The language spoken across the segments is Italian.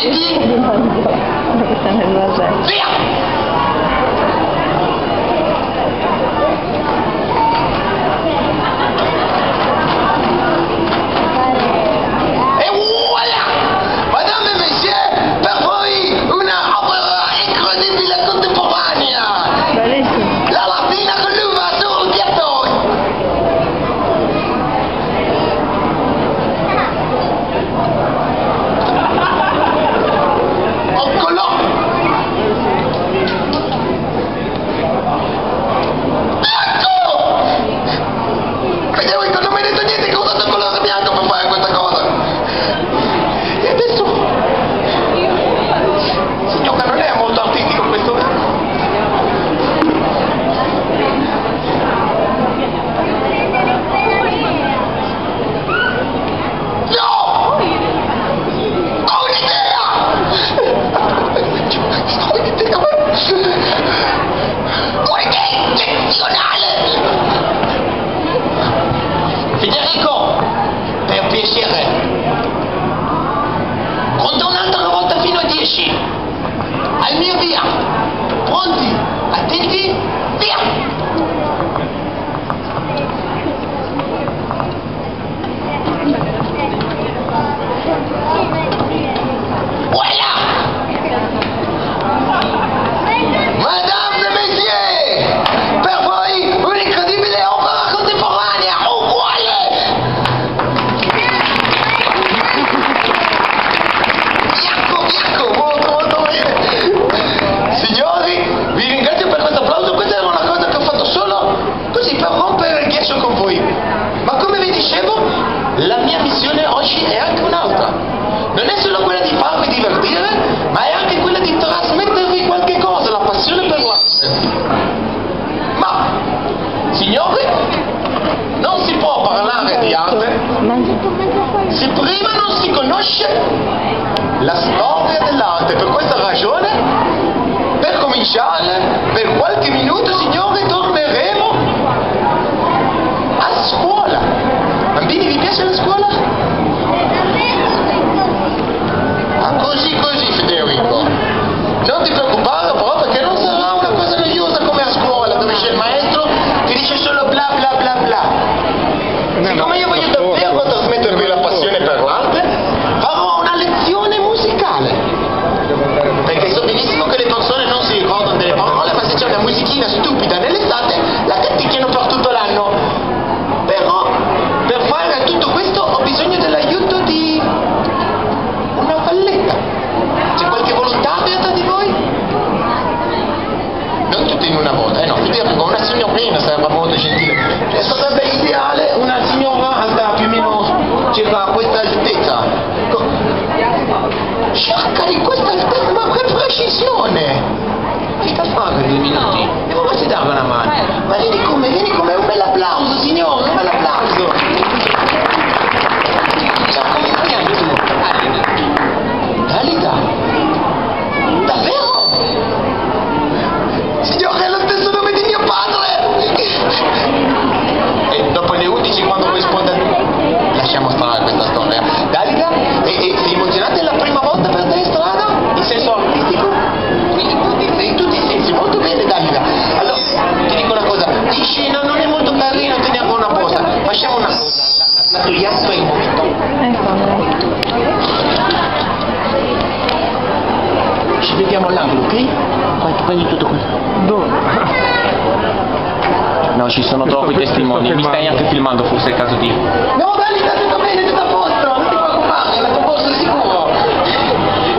Pronti? Via! Federico, per piacere, conta un'altra volta fino a 10. Al mio via. Pronti? Attenti? Via! La mia missione oggi è anche un'altra. Non è solo quella di farvi divertire, ma è anche quella di trasmettervi qualche cosa, la passione per l'arte. Ma, signori, non si può parlare di arte se prima non si conosce la storia dell'arte. Per questa ragione, per cominciare, per qualche minuto, signori, torneremo a scuola. Bambini, vi piace la scuola? Ah, così, Federico. Non ti preoccupare però, perché non sarà una cosa noiosa come a scuola, dove c'è il maestro che dice solo bla bla bla bla. Siccome io voglio davvero trasmettervi la passione per l'arte, farò una lezione musicale. Perché so benissimo che le persone non si ricordano delle parole, ma se c'è una musichina stupida nell'estate, la canticchiano per tutto l'anno. Però, per fare tutto questo ho bisogno dell'aiuto di una valletta. C'è qualche volontario tra di voi? Non tutti in una volta, no, Federico, una signorina sarebbe molto gentile. Sarebbe ideale una signora alta più o meno circa questa altezza. Sciacca di questa altezza, ma che precisione! Che sta a fare 2 minuti? Devo farsi dare una mano. Ma vieni come, un bel applauso, signore, un bel applauso. Ciao, come ti chiami tu? Dalida. Davvero? Signore, è lo stesso nome di mio padre. E dopo le 11, quando risponde, lasciamo stare questa storia. Dalida, sei emozionata la prima volta per te in strada? In senso artistico? In tutti i sensi, molto bene, Dalida. Allora, ti dico una cosa, in scena non è molto carino tenere una posa. Facciamo una cosa, la togliamo per il momento. Ci vediamo all'angolo, ok? Prendi tutto questo. Dove? No, ci sono troppi testimoni, mi stai anche filmando, forse è il caso di... No, Dalida, tutto bene, tutto a posto, non ti preoccupare, la tua posto è sicuro.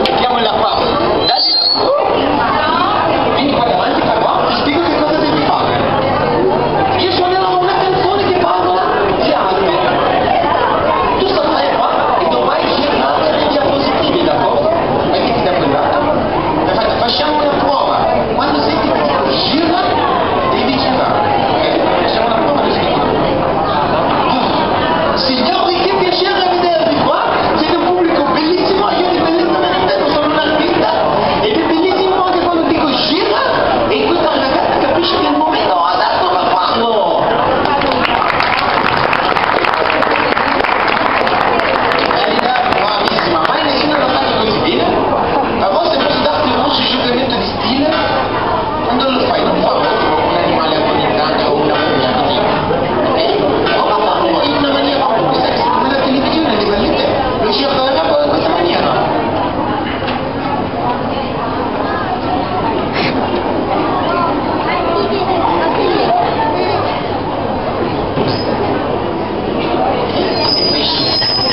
Mettiamola qua. Dalida. Vieni qua davanti, qua, ti spiego che cosa devi fare. Io suonerò una canzone che parla di arte. Tu starai qua e dovrai girare le diapositive, d'accordo? Mettiti da quel lato. Perfetto, facciamo una prova. Quando senti che dico gira, devi girare. Ok? Facciamo una prova di sentire. Signori, che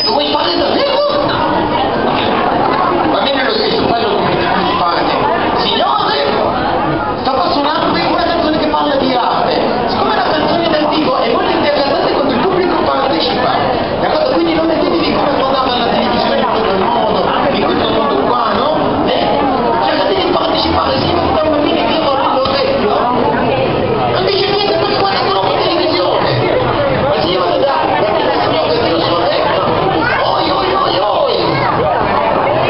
Vuoi fare davvero? Va bene lo stesso, poi lo parte. Signore, stava suonando una canzone che parla di arte. Siccome la canzone dal vivo è molto interessante quando il pubblico partecipa, d'accordo? Quindi non mettetevi come guardava la televisione in questo modo qua, no? Cercate di partecipare, se non sta un bambino che roba l'orecchio, non dice niente perché guarda troppo televisione. Ma se io vado da signore che lo so, oi oi oi oi.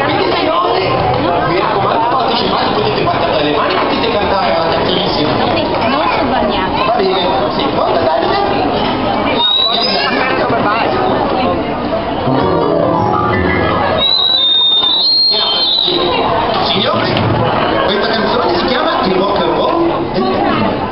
Quindi signori, mi raccomando, partecipate, potete battere le mani, potete cantare la canzone insieme. Non sono bagnato. Va bene, sì, guarda dai. Signori, questa canzone si chiama Il rock and roll del pianino.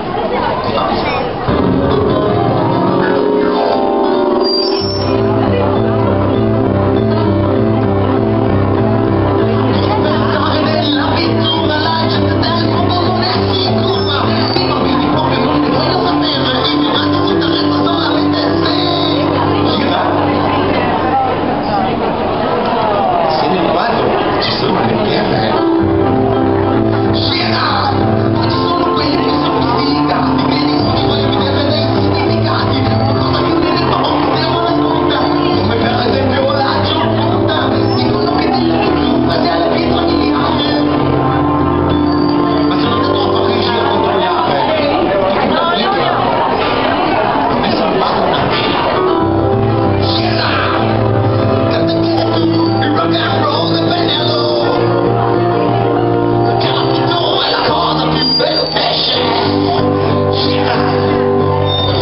Pensare nella pittura, la gente del mondo non è sicura. I bambini proprio non ne vogliono sapere, i migranti si interessano solamente se gira. Se nel quadro ci sono le pierre. Ma ci sono quelli che sono stilicati, che dicono ci voglio vedere dei significati, qualcosa che viene da un tema nasconda, come per esempio la giornata, dicono che nella pittura si ha le pietre miliardi. Ma se non è troppo riuscire a controllare, una Bibbia, è salvata una Bibbia. Canta che è tu, il rock and roll del Benello. È la cosa più bella che c'è. Gira.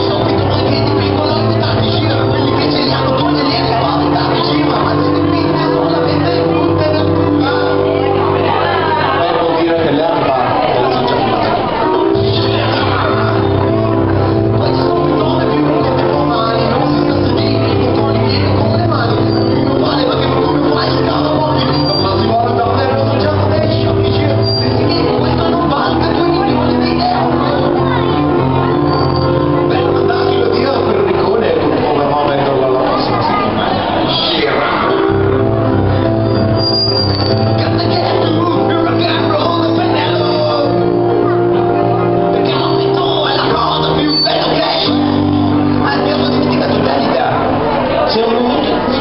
Sono pittori che dipingono i tanti gira, quelli che ce li hanno con le linee quasi tanti gira, ma si dipinge solamente in punte del prima. Vuol dire che l'erba te la sono già fatta. Gira. Poi ci sono pittori più contemporanei, non si sta sedendo, con i piedi con le mani. Non vale perché come fai scala fuori, ma si vuole davvero sono già rovesci, amici. Questo non valga 2 milioni di euro. Beh, mandatelo Dio per il Ricone e proverò a venderlo la prossima settimana. Gira. Canta che è tu, il rock and roll del Benello. Perché l'ambito è la cosa più bella che c'è. Abbiamo dimenticato Dalida. C'è un momento in cui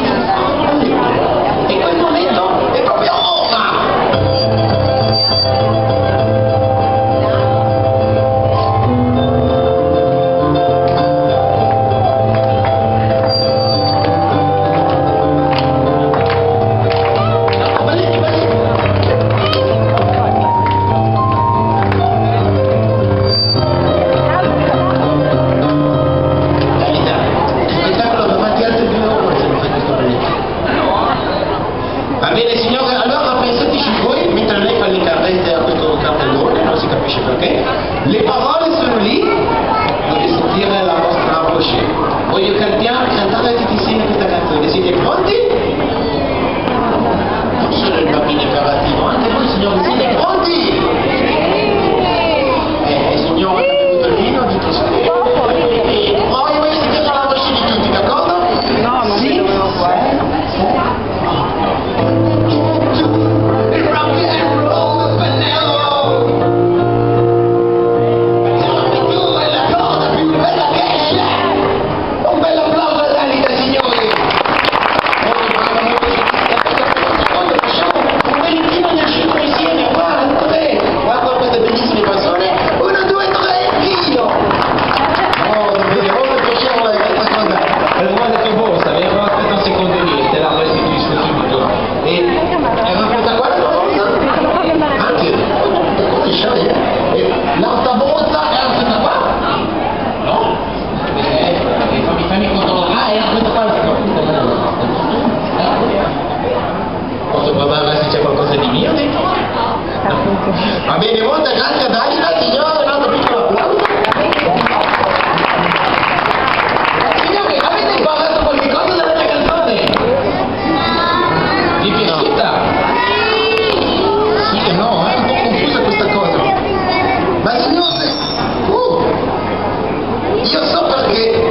e quel momento è proprio ora. Va bene signore, allora pensateci voi, mentre lei fa le carrette a questo cartellone, non si capisce perché, le parole sono lì, dovete sentire la vostra voce. Voglio cantare tutti insieme questa canzone, siete pronti? Non solo il bambino imperativo, anche voi signori siete pronti? Signore, ha bevuto il vino, dite sì. Poi voi sentite la voce di tutti, d'accordo? No, non sì? Il rock and roll del Benello. Tu è la cosa più bella che c'è. Un bel applauso a Dalida, signori. Facciamo un bellissimo nascito insieme. 1, 2, 3. Guarda queste bellissime persone. 1, 2, 3, anch'io. Oh, davvero, molto piacevole questa cosa. L'ho detto voi, sapevo, aspetta un secondo lì, te la restituisco subito. Era questa qua la volta? Anche, l'altra volta era questa qua? No? Fammi controllare, era questa qua? Posso provare se c'è qualcosa di mio dentro? Va bene, molto grazie a Dalida, signore, un altro piccolo applauso. Signori, avete imparato qualche cosa dalla mia canzone? Vi è piaciuta? Sì e no, è un po' confusa questa cosa. Ma signore, io so perché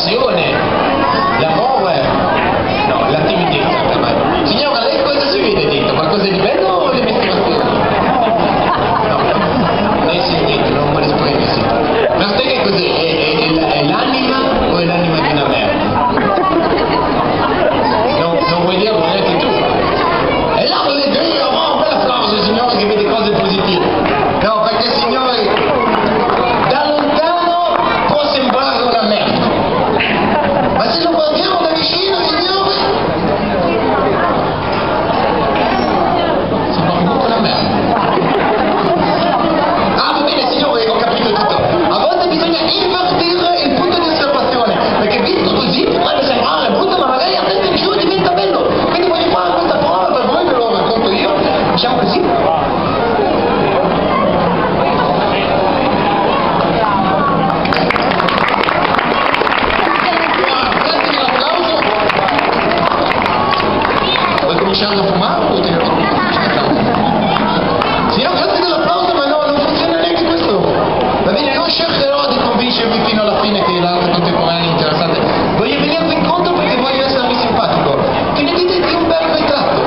passione, l'amore, no, la timidezza. Signora, lei cosa si vede dentro? Qualcosa di bello o le mestruazioni? No, lei si niente, non vuole esprimersi. Ma sai che cos'è? È l'anima o è l'anima di una merda? Non vuoi dirlo neanche tu. E là vuole dire, oh, un bel applauso, signore, che vede cose positive. No, perché signore, da lontano può sembrare una merda. Ma se lo guardiamo da vicino, signore, sembra comunque una merda. Ah, va bene, signore, ho capito tutto. A volte bisogna invertire il punto di osservazione, perché visto così potrebbe sembrare brutto, ma magari a testa in giù diventa bello. Quindi voglio fare questa prova per voi, ve lo racconto io. Diciamo così. Grazie dell'applauso. Vuoi cominciare a fumare o ti signor, grazie dell'applauso, ma no, non funziona neanche questo. Va bene, non cercherò di convincervi fino alla fine che l'arte contemporanea è interessante. Voglio venirvi incontro perché voglio esservi simpatico. Che ne dite di un bel ritratto?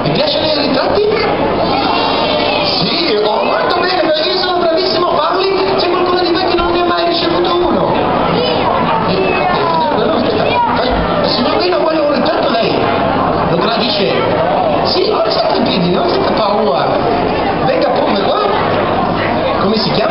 Vi piacciono i ritratti? Sì, oh, molto bene, perché io sono bravissimo a farli. C'è qualcuno di voi che non ne ha mai ricevuto uno? Signor Pino, vuole un ritratto lei? Lo gradisce? Sì, alzate i piedi, non avete paura. Venga pure qua. Come si chiama?